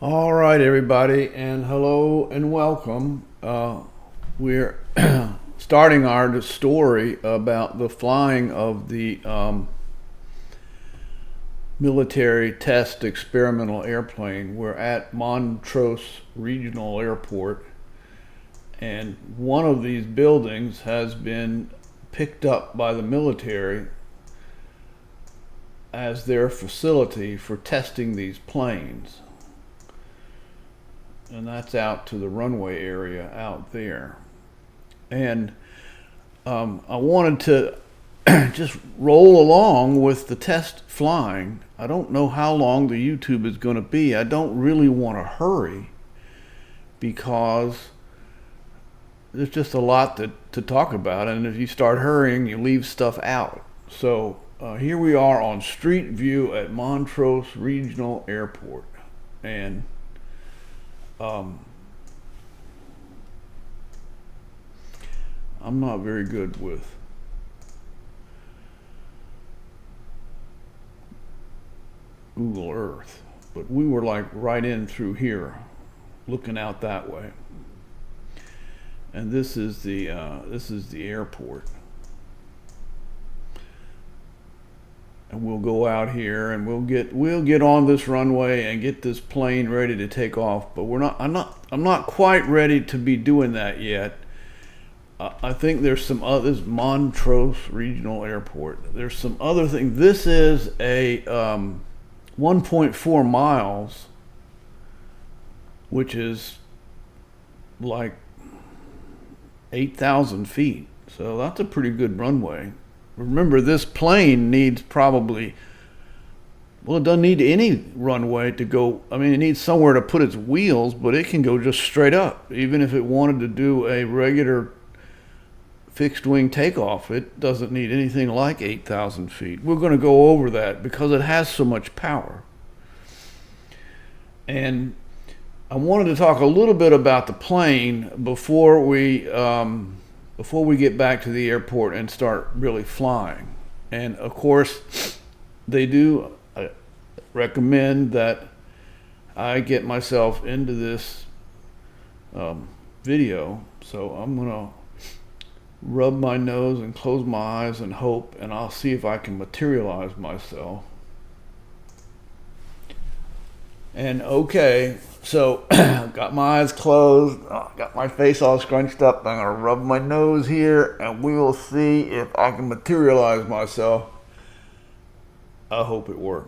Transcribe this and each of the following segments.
All right, everybody, and hello and welcome. We're starting our story about the flying of the military test experimental airplane. We're at Montrose Regional Airport, and one of these buildings has been picked up by the military as their facility for testing these planes. And that's out to the runway area out there. And I wanted to just roll along with the test flying. I don't know how long the YouTube is going to be. I don't really want to hurry because there's just a lot to talk about. And if you start hurrying, you leave stuff out. So here we are on street view at Montrose Regional Airport. And I'm not very good with Google Earth, but we were like right in through here, looking out that way. And this is the airport. And we'll go out here and we'll get on this runway and get this plane ready to take off. But I'm not quite ready to be doing that yet. I think there's some other. This is Montrose Regional Airport. There's some other things. This is a 1.4 miles, which is like 8,000 feet. So that's a pretty good runway. Remember, this plane needs probably, well, it doesn't need any runway to go. I mean, it needs somewhere to put its wheels, but it can go just straight up. Even if it wanted to do a regular fixed wing takeoff, it doesn't need anything like 8,000 feet. We're going to go over that because it has so much power. And I wanted to talk a little bit about the plane before we get back to the airport and start really flying. And of course, they do recommend that I get myself into this video. So I'm gonna rub my nose and close my eyes and hope, and I'll see if I can materialize myself. And okay, so got my eyes closed, got my face all scrunched up. I'm gonna rub my nose here and we will see if I can materialize myself. I hope it works.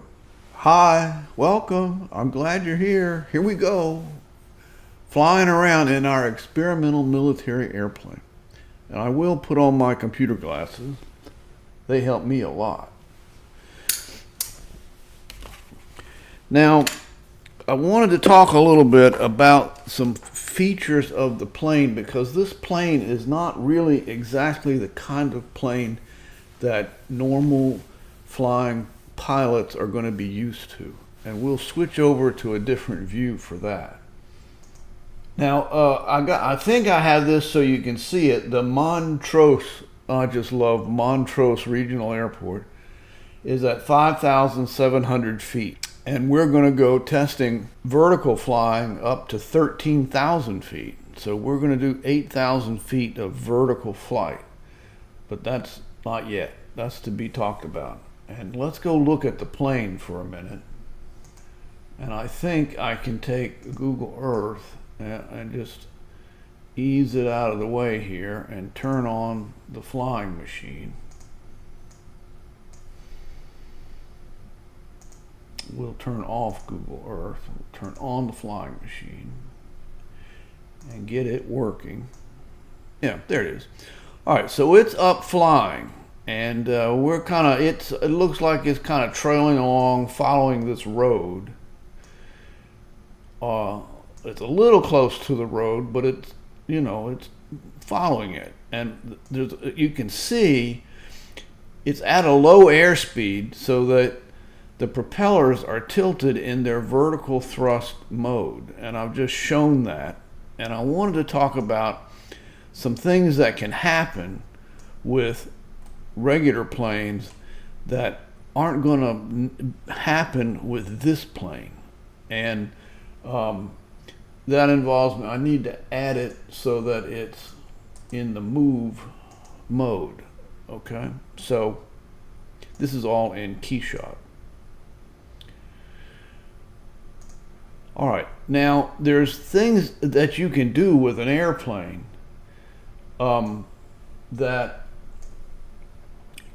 Hi, welcome. I'm glad you're here. Here we go. Flying around in our experimental military airplane. And I will put on my computer glasses. They help me a lot. Now, I wanted to talk a little bit about some features of the plane because this plane is not really exactly the kind of plane that normal flying pilots are going to be used to. And we'll switch over to a different view for that. Now, I think I have this so you can see it. The Montrose, I just love Montrose Regional Airport, is at 5,700 feet. And we're going to go testing vertical flying up to 13,000 feet. So we're going to do 8,000 feet of vertical flight. But that's not yet. That's to be talked about. And let's go look at the plane for a minute. And I think I can take Google Earth and just ease it out of the way here and turn on the flying machine. We'll turn off Google Earth, we'll turn on the flying machine and get it working. Yeah, there it is. All right, so it's up flying and we're kind of, it looks like it's kind of trailing along, following this road. It's a little close to the road, but it's, it's following it. And you can see it's at a low airspeed so that the propellers are tilted in their vertical thrust mode. And I've just shown that. And I wanted to talk about some things that can happen with regular planes that aren't going to happen with this plane. And That involves me. I need to add it so that it's in the move mode. Okay, so this is all in Keyshot. All right, now there's things that you can do with an airplane that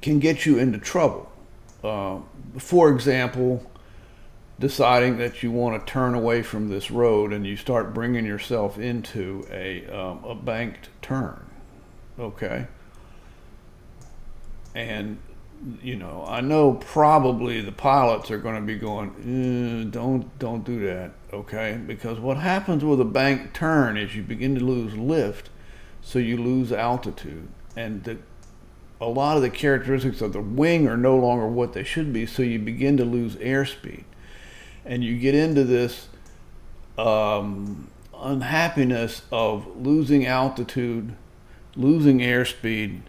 can get you into trouble. For example, deciding that you want to turn away from this road and you start bringing yourself into a banked turn. Okay, and I know probably the pilots are going to be going, don't do that, okay? Because what happens with a banked turn is you begin to lose lift, so you lose altitude, and a lot of the characteristics of the wing are no longer what they should be, so you begin to lose airspeed, and you get into this unhappiness of losing altitude, losing airspeed,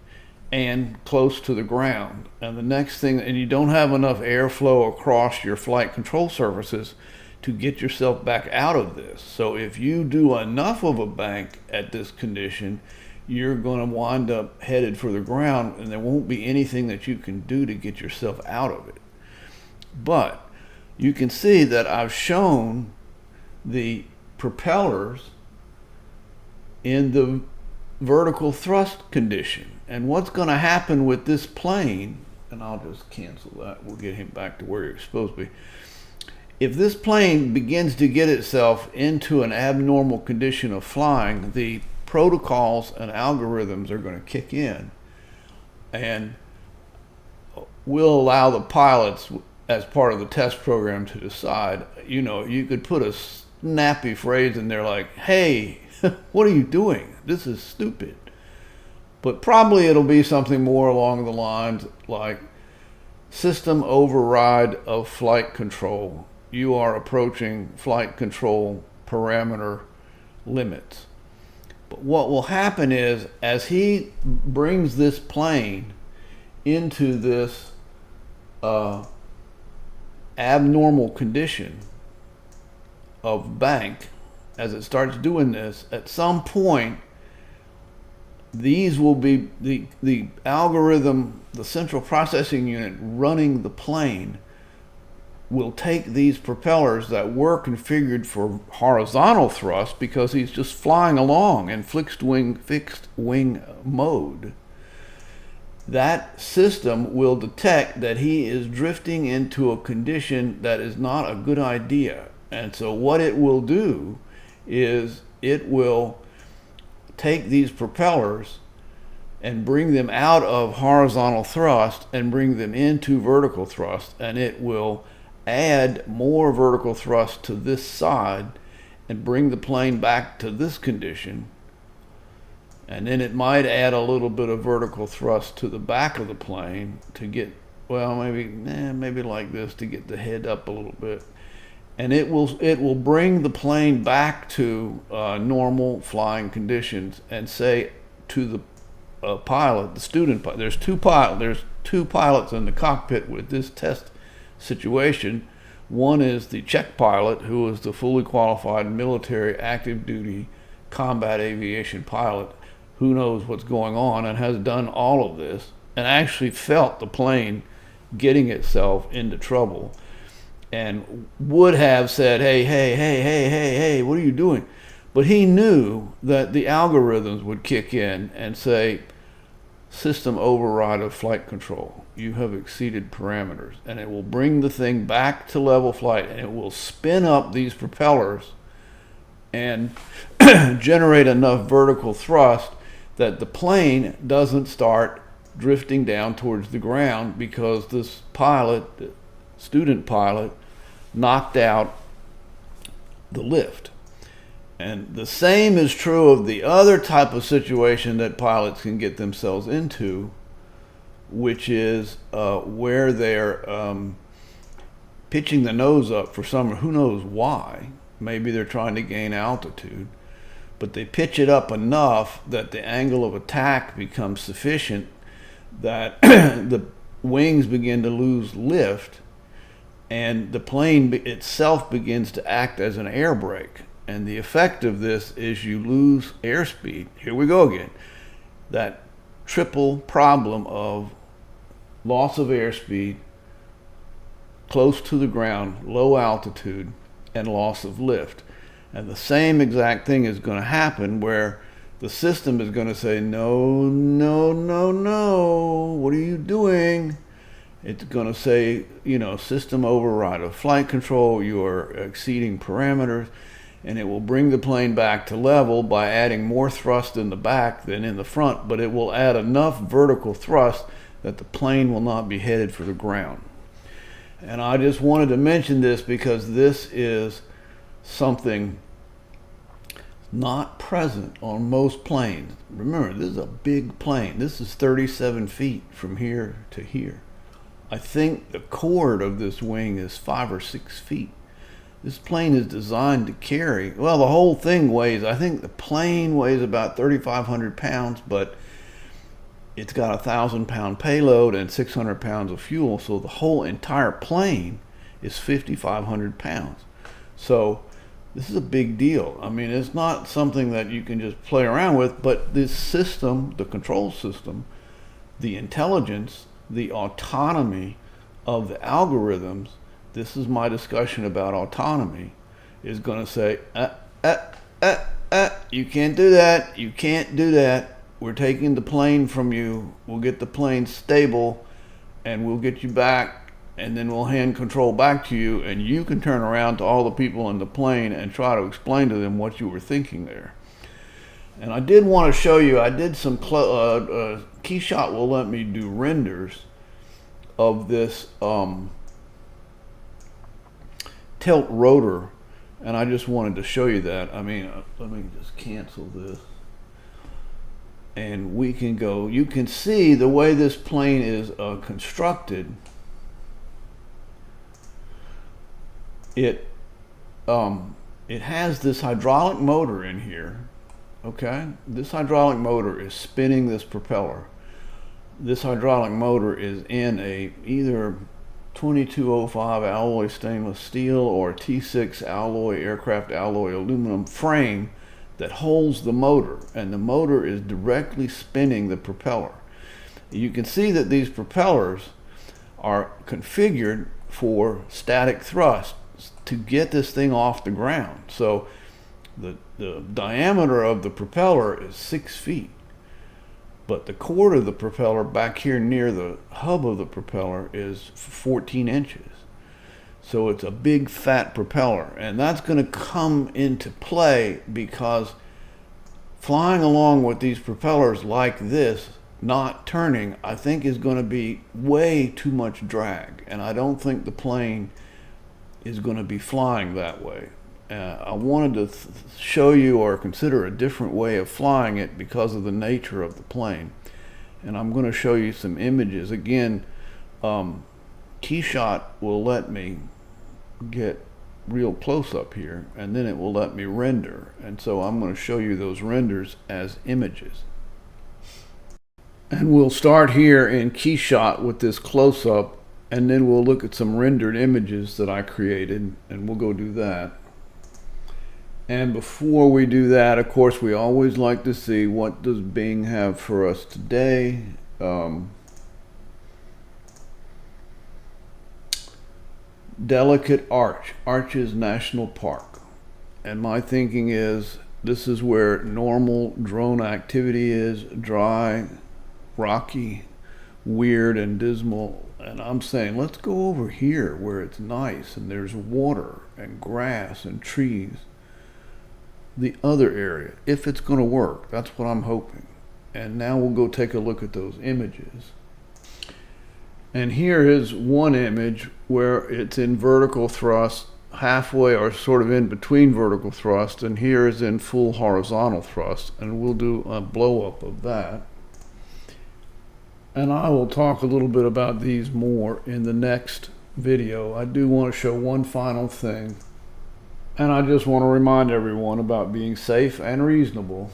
and close to the ground. And the next thing, and you don't have enough airflow across your flight control surfaces to get yourself back out of this. So if you do enough of a bank at this condition, you're going to wind up headed for the ground, and there won't be anything that you can do to get yourself out of it. But you can see that I've shown the propellers in the vertical thrust condition. And what's going to happen with this plane, and I'll just cancel that, we'll get him back to where he's supposed to be. If this plane begins to get itself into an abnormal condition of flying, the protocols and algorithms are going to kick in and will allow the pilots, as part of the test program, to decide. You could put a snappy phrase in there like, hey, what are you doing? This is stupid. But probably it'll be something more along the lines like, system override of flight control. You are approaching flight control parameter limits. But what will happen is, as he brings this plane into this abnormal condition of bank, as it starts doing this, at some point, these will be the algorithm, the central processing unit running the plane will take these propellers that were configured for horizontal thrust, because he's just flying along in fixed wing mode. That system will detect that he is drifting into a condition that is not a good idea. And so what it will do is it will take these propellers and bring them out of horizontal thrust and bring them into vertical thrust, and it will add more vertical thrust to this side and bring the plane back to this condition, and then it might add a little bit of vertical thrust to the back of the plane to get, well, maybe like this, to get the head up a little bit. And it will bring the plane back to normal flying conditions, and say to the pilot, the student pilot, there's two pilots in the cockpit with this test situation. One is the check pilot, who is the fully qualified military active duty combat aviation pilot, who knows what's going on and has done all of this and actually felt the plane getting itself into trouble, and would have said, hey, what are you doing? But he knew that the algorithms would kick in and say, system override of flight control. You have exceeded parameters. And it will bring the thing back to level flight, and it will spin up these propellers and generate enough vertical thrust that the plane doesn't start drifting down towards the ground, because this pilot, the student pilot, knocked out the lift. And the same is true of the other type of situation that pilots can get themselves into, which is where they're pitching the nose up for some, who knows why. Maybe they're trying to gain altitude, but they pitch it up enough that the angle of attack becomes sufficient that the wings begin to lose lift, and the plane itself begins to act as an air brake. And the effect of this is you lose airspeed. Here we go again. That triple problem of loss of airspeed, close to the ground, low altitude, and loss of lift. And the same exact thing is going to happen where the system is going to say, no, no, no, no, what are you doing? It's going to say, system override of flight control, you are exceeding parameters, and it will bring the plane back to level by adding more thrust in the back than in the front, but it will add enough vertical thrust that the plane will not be headed for the ground. And I just wanted to mention this because this is something not present on most planes. Remember, this is a big plane. This is 37 feet from here to here. I think the chord of this wing is 5 or 6 feet. This plane is designed to carry, well, the whole thing weighs, I think the plane weighs about 3,500 pounds, but it's got a 1,000-pound payload and 600 pounds of fuel, so the whole entire plane is 5,500 pounds. So this is a big deal. I mean, it's not something that you can just play around with, but this system, the control system, the intelligence, the autonomy of the algorithms, this is my discussion about autonomy, is going to say, you can't do that, you can't do that. We're taking the plane from you. We'll get the plane stable and we'll get you back, and then we'll hand control back to you, and you can turn around to all the people in the plane and try to explain to them what you were thinking there. And I did want to show you, I did some, Keyshot will let me do renders of this tilt rotor, and I just wanted to show you that. I mean, let me just cancel this. And we can go, you can see the way this plane is constructed. It has this hydraulic motor in here, okay? This hydraulic motor is spinning this propeller. This hydraulic motor is in a either 2205 alloy stainless steel or T6 alloy, aircraft alloy aluminum frame that holds the motor, and the motor is directly spinning the propeller. You can see that these propellers are configured for static thrust to get this thing off the ground. So the diameter of the propeller is 6 feet, but the chord of the propeller back here near the hub of the propeller is 14 inches. So it's a big fat propeller, and that's going to come into play because flying along with these propellers like this, not turning, I think is going to be way too much drag, and I don't think the plane is going to be flying that way. I wanted to show you or consider a different way of flying it because of the nature of the plane, and I'm going to show you some images. Again, Keyshot will let me get real close up here, and then it will let me render, and so I'm going to show you those renders as images. And we'll start here in Keyshot with this close-up, and then we'll look at some rendered images that I created, and we'll go do that. And before we do that, of course, we always like to see what does Bing have for us today. Delicate Arches National Park. And my thinking is this is where normal drone activity is, dry, rocky, weird, and dismal. And I'm saying let's go over here where it's nice and there's water and grass and trees. The other area, if it's going to work, that's what I'm hoping. And now we'll go take a look at those images. And here is one image where it's in vertical thrust, halfway or sort of in between vertical thrust, and here is in full horizontal thrust, and we'll do a blow up of that. And I will talk a little bit about these more in the next video. I do want to show one final thing, and I just want to remind everyone about being safe and reasonable.